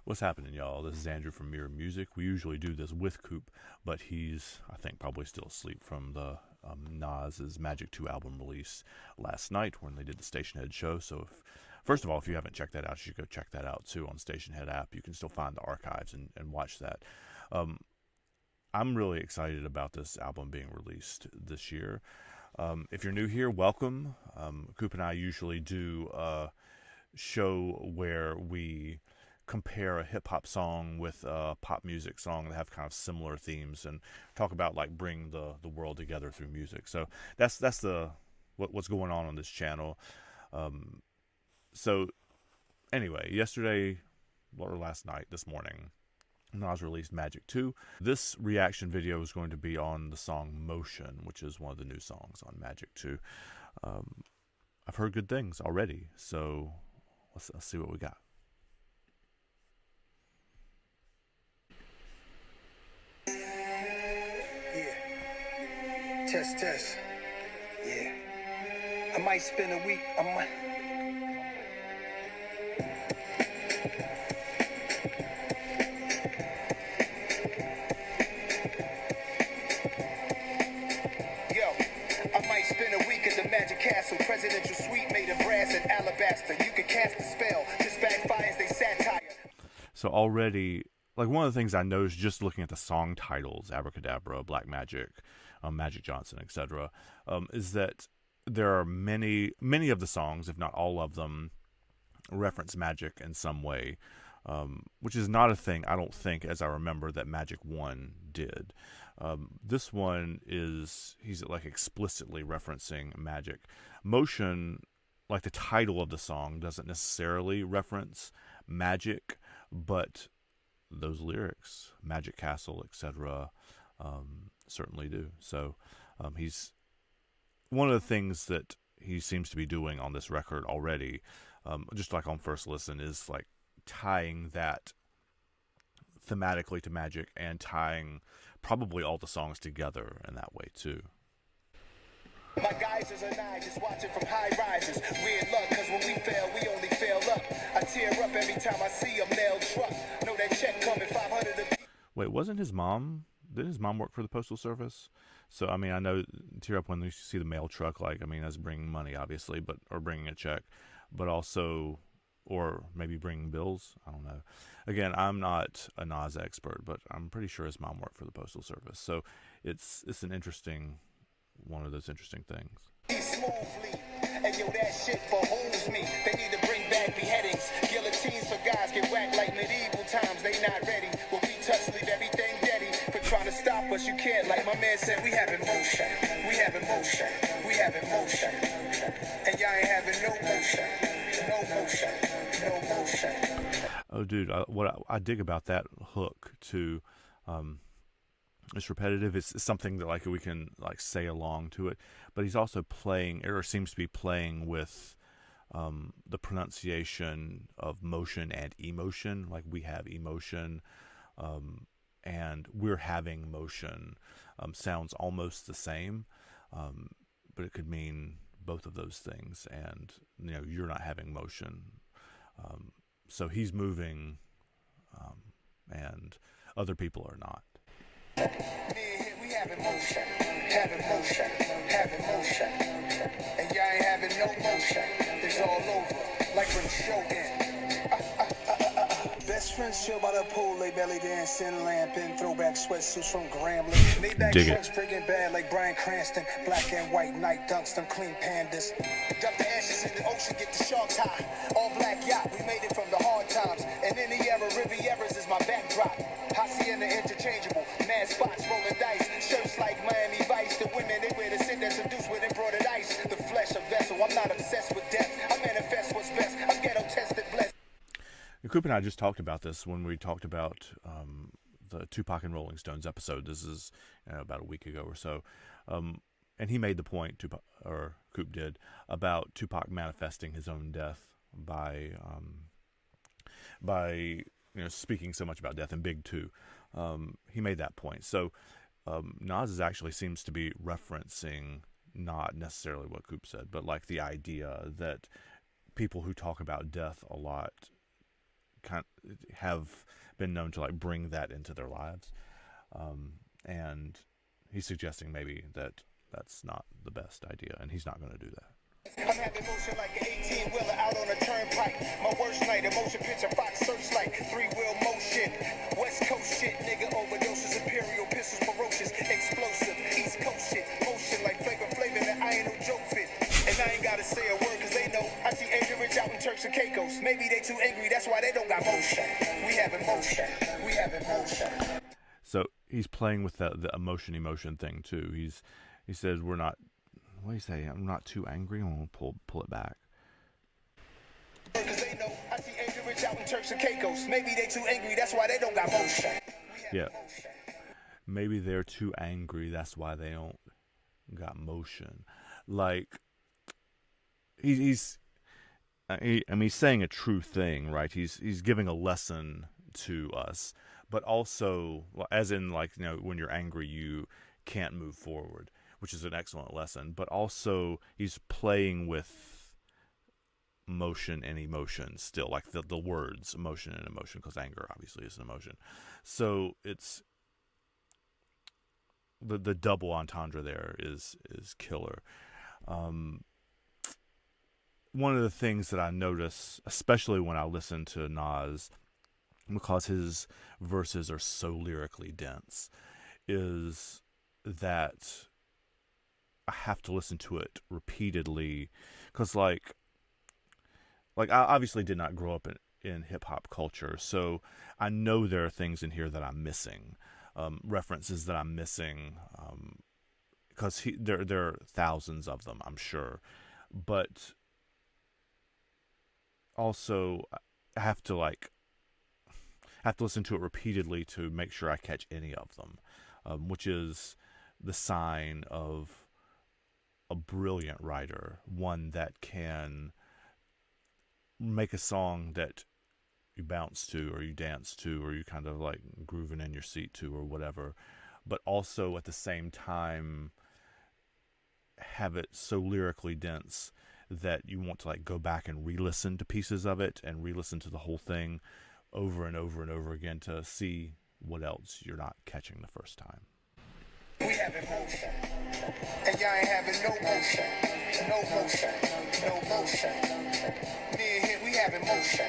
What's happening, y'all? This is Andrew from Mirror Music. We usually do this with Coop, but he's, I think, probably still asleep from the NAS's Magic 2 album release last night when they did the Stationhead show. So, first of all, if you haven't checked that out, you should go check that out too on Stationhead app. You can still find the archives and watch that. I'm really excited about this album being released this year. If you're new here, welcome. Coop and I usually do a show where we compare a hip-hop song with a pop music song that have kind of similar themes and talk about like bring the world together through music. So that's what's going on this channel. So anyway, yesterday or last night, this morning, NAS released Magic 2. This reaction video is going to be on the song Motion, which is one of the new songs on Magic 2. I've heard good things already, so let's see what we got. Test. Yeah. I might spend a week. I might spend a week at the Magic Castle. Presidential suite made of brass and alabaster. You can cast a spell. Just backfires they satire. So already, like, one of the things I noticed just looking at the song titles, Abracadabra, Black Magic, Magic Johnson, etc., is that there are many of the songs, if not all of them, reference magic in some way, which is not a thing, I don't think, as I remember, that Magic 1 did. This one he's like explicitly referencing magic. Motion, like the title of the song, doesn't necessarily reference magic, but those lyrics, Magic Castle, etc., certainly do. So he's one of the things that he seems to be doing on this record already, just like on first listen, is like tying that thematically to magic and tying probably all the songs together in that way too. My guys is an eye, just watching from high rises. Weird luck, cause when we fail, we only fail up. I tear up every time I see a mail truck. Know that check coming, 500 a... Wait, didn't his mom work for the Postal Service? So, I mean, I know tear up when you see the mail truck, like, I mean, that's bringing money, obviously, or bringing a check, but also, or maybe bringing bills. I don't know. Again, I'm not a NAS expert, but I'm pretty sure his mom worked for the Postal Service. So it's one of those interesting things. Smoothly. And yo, that shit behooves me. They need to bring back beheadings. Guillotines for guys get whacked like medieval times. They not ready. When we touch, leave everything deady. For trying to stop us, you can't. Like my man said, we having motion. We having motion. We having motion. And y'all ain't having no motion. No motion. No motion. Oh, dude, what I dig about that hook too. It's repetitive. It's something that like we can like say along to it, but he's also playing, or seems to be playing with the pronunciation of motion and emotion. Like we have emotion, and we're having motion. Sounds almost the same, but it could mean both of those things. And you're not having motion, so he's moving, and other people are not. We having motion, having motion, and y'all ain't having no motion. It's all over, like when Shogun. Best friends chill by the pool, they belly dancing, lamping, throwback sweatsuits from Grambling. Maybach trucks breaking bad like Bryan Cranston. Black and white night dunks, them clean pandas. Dump the ashes in the ocean, get the sharks high. All black yacht, we made it from the hard times. And in the era, Rivieras is my backdrop. Hacienda interchangeable, mad spots rolling dice. Shirts like Miami Vice. The women they wear to sit there seduced with embroidered ice. The flesh a vessel, I'm not obsessed with death. I manifest what's best. I'm ghetto tested, blessed. Coop and I just talked about this when we talked about the Tupac and Rolling Stones episode. This is about a week ago or so, and he made the point, Coop did, about Tupac manifesting his own death by speaking so much about death in Big 2. He made that point. So Nas actually seems to be referencing not necessarily what Coop said, but like the idea that people who talk about death a lot have been known to like bring that into their lives, and he's suggesting maybe that's not the best idea, and he's not going to do that. I'm having motion like an 18-wheeler out on a turnpike. My worst night, emotion picture, Fox searchlight, three-wheel motion. West Coast shit, nigga, overdoses, imperial pistols, ferocious, explosive. East Coast shit, motion like flavor, that I ain't no joke fit. And I ain't gotta say a word, cause they know I see Asia Rich out in Turks and Caicos. Maybe they too angry, that's why they don't got motion. We have emotion. We have emotion. So he's playing with the emotion thing too. He says we're not. What do you say? I'm not too angry. I'm gonna pull it back. Cause they know I see Asia Rich out in Turks and Caicos. Maybe they too angry, that's why they don't got motion. Yeah. Maybe they're too angry, that's why they don't got motion. Like he's saying a true thing, right? He's giving a lesson to us, but also, as in, like, you know, when you're angry, you can't move forward, which is an excellent lesson. But also, he's playing with motion and emotion still, like the words emotion and emotion, because anger obviously is an emotion. So it's the double entendre there is killer. One of the things that I notice, especially when I listen to Nas, because his verses are so lyrically dense, is that I have to listen to it repeatedly, because like I obviously did not grow up in hip-hop culture, so I know there are things in here that I'm missing, references that I'm missing, because there are thousands of them, I'm sure, but also I have to listen to it repeatedly to make sure I catch any of them, which is the sign of a brilliant writer, one that can make a song that you bounce to or you dance to or you kind of like grooving in your seat to or whatever, but also at the same time have it so lyrically dense that you want to like go back and re-listen to pieces of it and re-listen to the whole thing over and over and over again to see what else you're not catching the first time. We have emotion, and y'all ain't having no motion, no motion, no motion. Me and him, we have emotion,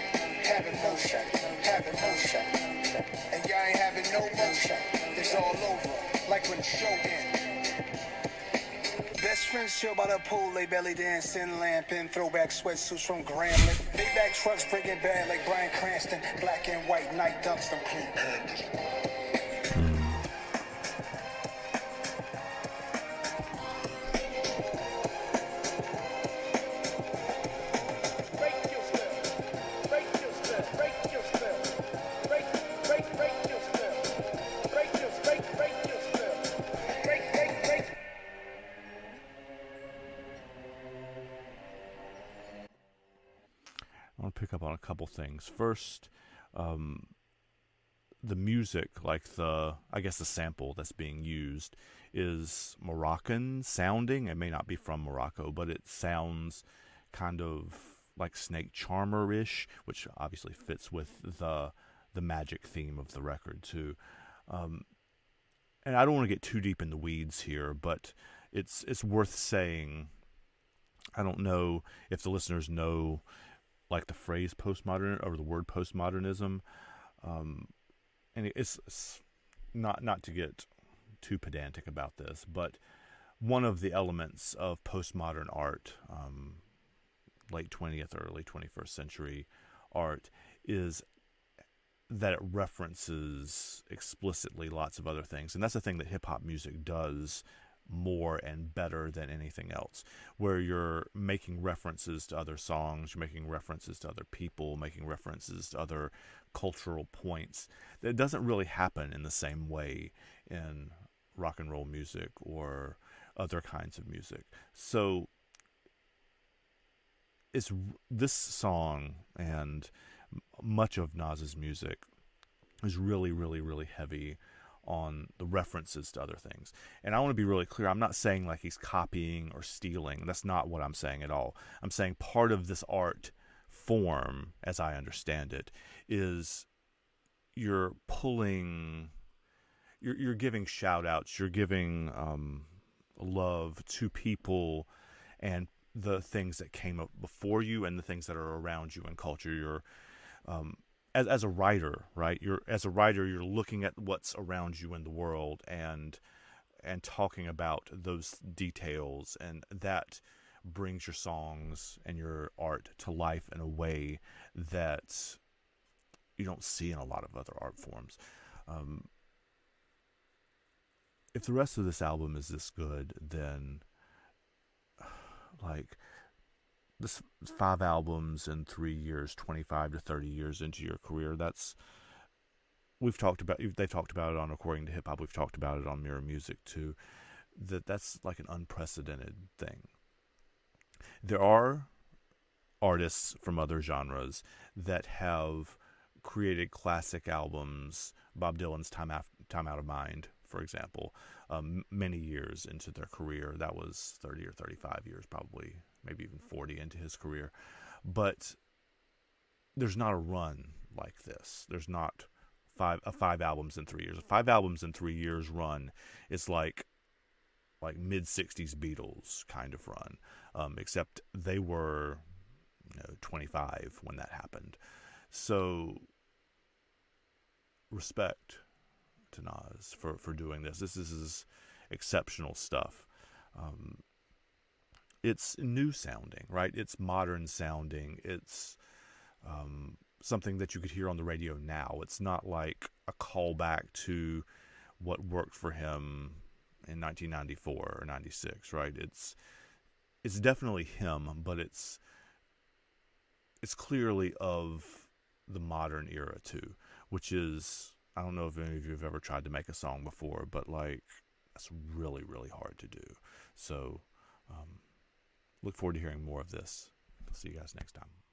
and y'all ain't having no motion. It's all over, like when the show ends. Best friends chill by the pool, lay belly dancing, lamping, throwback sweatsuits from Grambling. Maybach trucks breaking bad like Bryan Cranston, black and white night dunks, them clean pandas. I want to pick up on a couple things. First, the music, like the sample that's being used is Moroccan sounding. It may not be from Morocco, but it sounds kind of like Snake Charmer-ish, which obviously fits with the magic theme of the record too. And I don't want to get too deep in the weeds here, but it's worth saying. I don't know if the listeners know like the phrase postmodern or the word postmodernism, and it's not to get too pedantic about this, but one of the elements of postmodern art, late 20th, early 21st century art, is that it references explicitly lots of other things, and that's the thing that hip-hop music does more and better than anything else, where you're making references to other songs, you're making references to other people, making references to other cultural points. That doesn't really happen in the same way in rock and roll music or other kinds of music. So it's this song and much of Nas's music is really, really, really heavy on the references to other things. And I want to be really clear, I'm not saying like he's copying or stealing. That's not what I'm saying at all. I'm saying part of this art form, as I understand it, is you're pulling, you're giving shout outs, you're giving love to people and the things that came up before you and the things that are around you in culture. You're as a writer, right? You're looking at what's around you in the world and talking about those details, and that brings your songs and your art to life in a way that you don't see in a lot of other art forms. Um, if the rest of this album is this good, then like this 5 albums in 3 years, 25 to 30 years into your career, that's they've talked about it on According to Hip Hop. We've talked about it on Mirror Music too. That's like an unprecedented thing. There are artists from other genres that have created classic albums. Bob Dylan's Time Out of Mind, for example, many years into their career. That was 30 or 35 years, probably, maybe even 40 into his career. But there's not a run like this. There's not 5 albums in 3 years. A 5 albums in 3 years run is like mid '60s Beatles kind of run, except they were 25 when that happened. So respect to Nas for doing this. This is exceptional stuff. It's new sounding, right? It's modern sounding. It's something that you could hear on the radio now. It's not like a callback to what worked for him in 1994 or 96, right? It's definitely him, but it's clearly of the modern era too, which is, I don't know if any of you have ever tried to make a song before, but like that's really, really hard to do. So look forward to hearing more of this. See you guys next time.